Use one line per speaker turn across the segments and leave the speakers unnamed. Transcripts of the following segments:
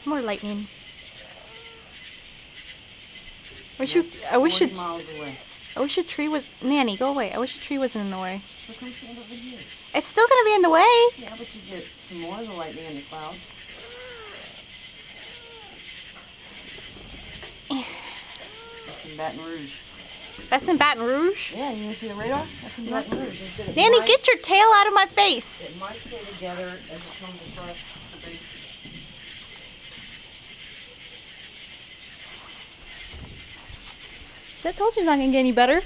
More lightning. I wish a tree was... Nanny, go away. I wish a tree wasn't in the way.
Look who's stand over here.
It's still going to be in the way.
Yeah, but you get some more of the lightning in the clouds. That's in Baton Rouge.
That's in Baton Rouge?
Yeah, you want to see the radar? That's in Baton Rouge.
Nanny, get your tail out of my face.
It might stay together as it comes across the base.
I told you it's not going to get any better.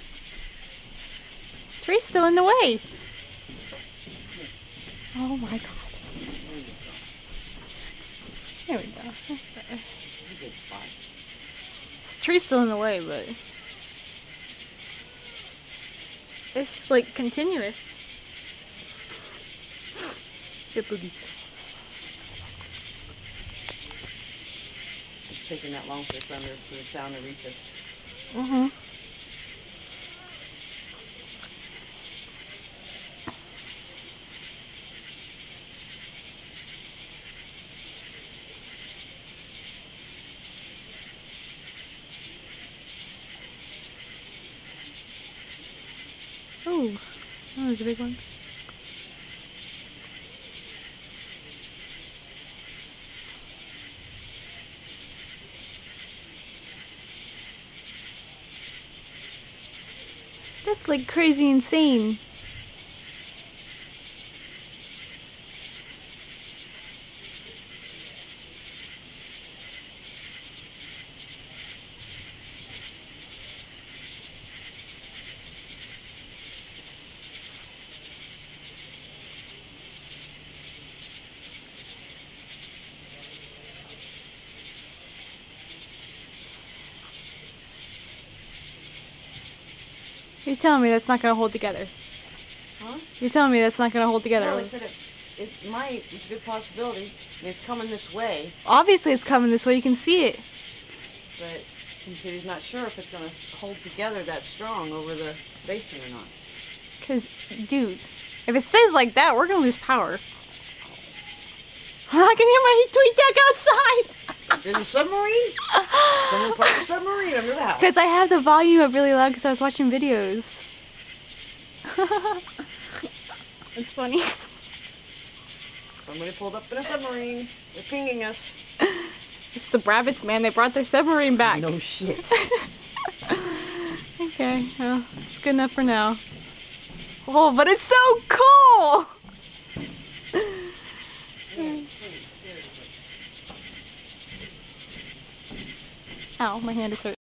Tree's still in the way. Oh my god. There we go. Tree's still in the way, but it's like continuous. Good boogies.
It's taking that long for the sound to reach us.
Oh, that was a big one. That's like crazy insane. You're telling me that's not going to hold together?
Huh?
You're telling me that's not going to hold together?
No, I said it might. It's a good possibility. I mean, it's coming this way.
Obviously it's coming this way. You can see it.
But he said he's not sure if it's going to hold together that strong over the basin or not.
Because, dude, if it stays like that, we're going to lose power. I can hear my tweet deck outside.
There's a submarine? Someone parked a submarine under the house.
Because I have the volume up really loud because I was watching videos. It's funny.
Somebody pulled up in a submarine. They're pinging us.
It's the Brabbits, man. They brought their submarine back.
No shit.
Okay, well, it's good enough for now. Oh, but it's so cool! Ow, my hand is hurt.